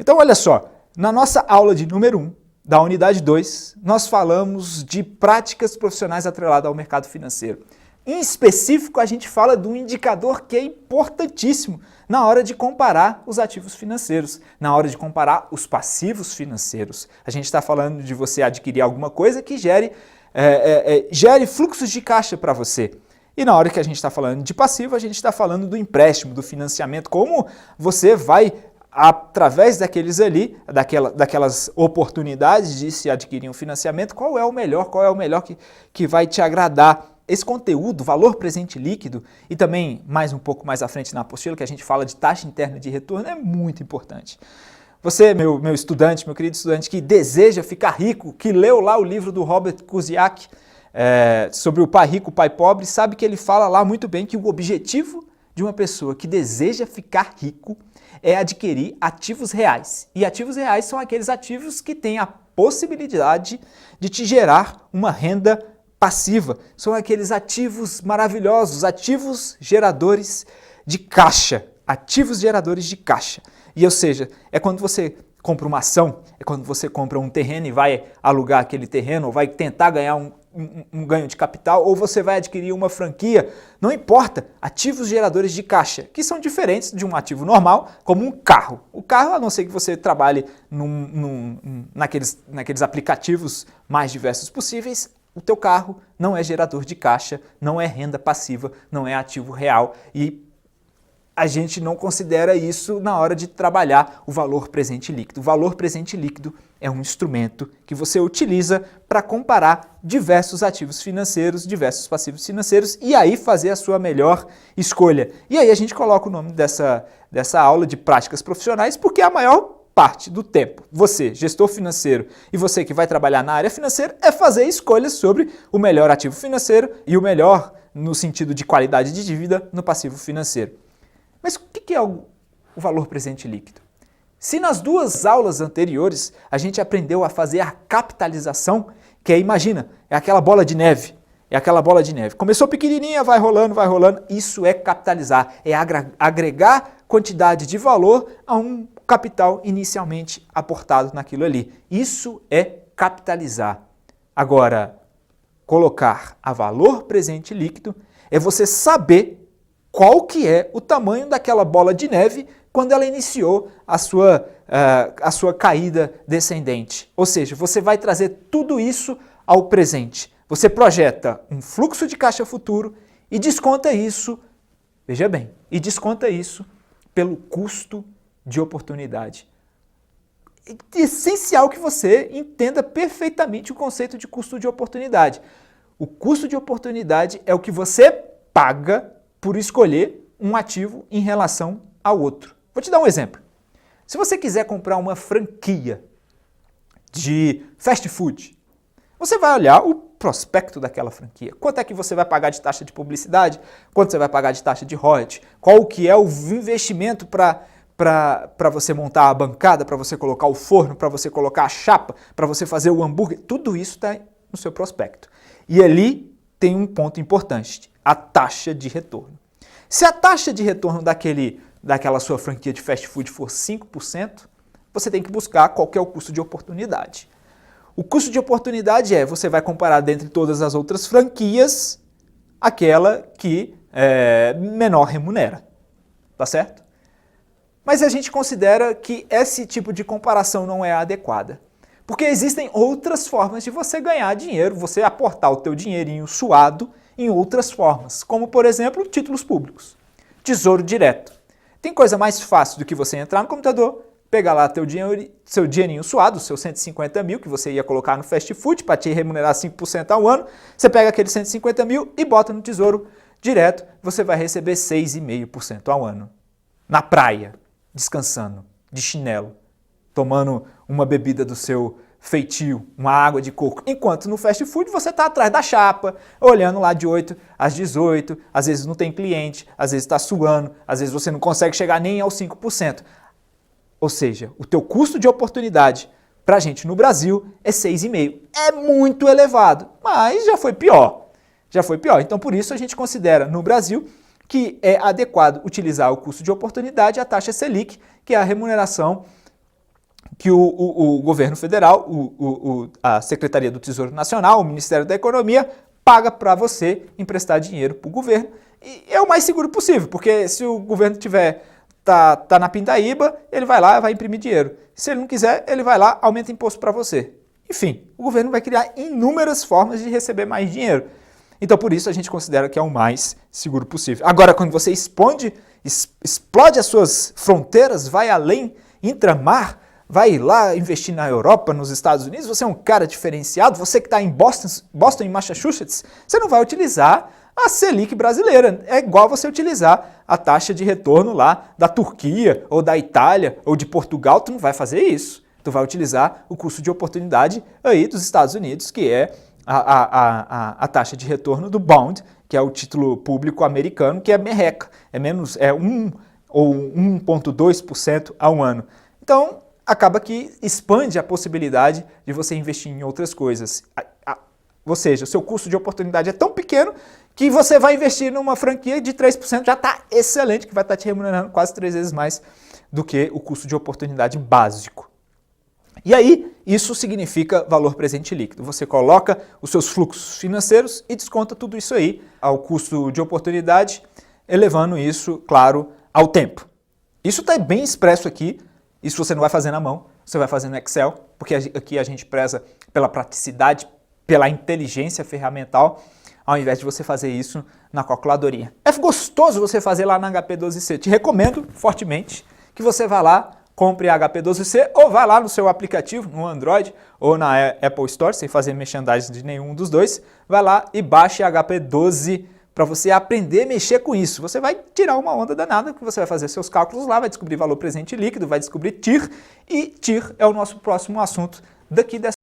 Então, olha só, na nossa aula de número 1, da unidade 2, nós falamos de práticas profissionais atreladas ao mercado financeiro. Em específico, a gente fala de um indicador que é importantíssimo na hora de comparar os ativos financeiros, na hora de comparar os passivos financeiros. A gente está falando de você adquirir alguma coisa que gere fluxos de caixa para você. E na hora que a gente está falando de passivo, a gente está falando do empréstimo, do financiamento, como você vai, através daquelas oportunidades de se adquirir um financiamento, qual é o melhor que vai te agradar. Esse conteúdo, valor presente líquido, e também um pouco mais à frente na apostila, que a gente fala de taxa interna de retorno, é muito importante. Você, meu estudante, meu querido estudante, que deseja ficar rico, que leu lá o livro do Robert Kiyosaki sobre o pai rico, o pai pobre, sabe que ele fala lá muito bem que o objetivo de uma pessoa que deseja ficar rico é adquirir ativos reais. E ativos reais são aqueles ativos que têm a possibilidade de te gerar uma renda passiva. São aqueles ativos maravilhosos, ativos geradores de caixa. Ativos geradores de caixa. E, ou seja, é quando você compra uma ação, é quando você compra um terreno e vai alugar aquele terreno, ou vai tentar ganhar um ganho de capital, ou você vai adquirir uma franquia, não importa, ativos geradores de caixa, que são diferentes de um ativo normal, como um carro. O carro, a não ser que você trabalhe naqueles aplicativos mais diversos possíveis, o teu carro não é gerador de caixa, não é renda passiva, não é ativo real e a gente não considera isso na hora de trabalhar o valor presente líquido. O valor presente líquido é um instrumento que você utiliza para comparar diversos ativos financeiros, diversos passivos financeiros e aí fazer a sua melhor escolha. E aí a gente coloca o nome dessa aula de práticas profissionais porque a maior parte do tempo, você, gestor financeiro, e você que vai trabalhar na área financeira, é fazer escolhas sobre o melhor ativo financeiro e o melhor no sentido de qualidade de dívida no passivo financeiro. Mas o que é o valor presente líquido? Se nas duas aulas anteriores a gente aprendeu a fazer a capitalização, que é, imagina, é aquela bola de neve, Começou pequenininha, vai rolando, isso é capitalizar, é agregar quantidade de valor a um capital inicialmente aportado naquilo ali. Isso é capitalizar. Agora, colocar a valor presente líquido é você saber qual que é o tamanho daquela bola de neve quando ela iniciou a sua caída descendente. Ou seja, você vai trazer tudo isso ao presente. Você projeta um fluxo de caixa futuro e desconta isso, veja bem, pelo custo de oportunidade. É essencial que você entenda perfeitamente o conceito de custo de oportunidade. O custo de oportunidade é o que você paga por escolher um ativo em relação ao outro. Vou te dar um exemplo. Se você quiser comprar uma franquia de fast food, você vai olhar o prospecto daquela franquia. Quanto é que você vai pagar de taxa de publicidade? Quanto você vai pagar de taxa de royalties? Qual que é o investimento para você montar a bancada, para você colocar o forno, para você colocar a chapa, para você fazer o hambúrguer? Tudo isso está no seu prospecto. E ali tem um ponto importante, a taxa de retorno. Se a taxa de retorno daquela sua franquia de fast food for 5%, você tem que buscar qual que é o custo de oportunidade. O custo de oportunidade você vai comparar dentre todas as outras franquias, aquela que menor remunera, tá certo? Mas a gente considera que esse tipo de comparação não é adequada. Porque existem outras formas de você ganhar dinheiro, você aportar o teu dinheirinho suado em outras formas, como por exemplo, títulos públicos, tesouro direto. Tem coisa mais fácil do que você entrar no computador, pegar lá seu dinheirinho suado, seus 150 mil que você ia colocar no fast food para te remunerar 5% ao ano, você pega aqueles 150 mil e bota no tesouro direto, você vai receber 6,5% ao ano. Na praia, descansando, de chinelo, tomando uma bebida do seu feitio, uma água de coco. Enquanto no fast food você está atrás da chapa, olhando lá de 8 às 18, às vezes não tem cliente, às vezes está suando, às vezes você não consegue chegar nem aos 5%. Ou seja, o teu custo de oportunidade para a gente no Brasil é 6,5%. É muito elevado, mas já foi pior. Então, por isso, a gente considera no Brasil que é adequado utilizar o custo de oportunidade, a taxa Selic, que é a remuneração que o governo federal, a Secretaria do Tesouro Nacional, o Ministério da Economia, paga para você emprestar dinheiro para o governo. E é o mais seguro possível, porque se o governo tá na pindaíba, ele vai lá e vai imprimir dinheiro. Se ele não quiser, ele vai lá, aumenta imposto para você. Enfim, o governo vai criar inúmeras formas de receber mais dinheiro. Então, por isso, a gente considera que é o mais seguro possível. Agora, quando você explode as suas fronteiras, vai além, intramar, vai lá investir na Europa, nos Estados Unidos, você é um cara diferenciado, você que está em Boston, em Massachusetts, você não vai utilizar a Selic brasileira. É igual você utilizar a taxa de retorno lá da Turquia, ou da Itália, ou de Portugal, tu não vai fazer isso. Tu vai utilizar o custo de oportunidade aí dos Estados Unidos, que é a taxa de retorno do bond, que é o título público americano, que é merreca, é 1 ou 1,2% ao ano. Então, acaba que expande a possibilidade de você investir em outras coisas. Ou seja, o seu custo de oportunidade é tão pequeno que você vai investir numa franquia de 3%, já está excelente, que vai estar te remunerando quase 3 vezes mais do que o custo de oportunidade básico. E aí, isso significa valor presente líquido. Você coloca os seus fluxos financeiros e desconta tudo isso aí ao custo de oportunidade, elevando isso, claro, ao tempo. Isso está bem expresso aqui. Isso você não vai fazer na mão, você vai fazer no Excel, porque aqui a gente preza pela praticidade, pela inteligência ferramental, ao invés de você fazer isso na calculadorinha. É gostoso você fazer lá na HP12C. Te recomendo fortemente que você vá lá, compre a HP12C ou vá lá no seu aplicativo, no Android ou na Apple Store, sem fazer merchandising de nenhum dos dois, vai lá e baixe a HP12 para você aprender a mexer com isso. Você vai tirar uma onda danada, que você vai fazer seus cálculos lá, vai descobrir valor presente líquido, vai descobrir TIR, e TIR é o nosso próximo assunto daqui dessa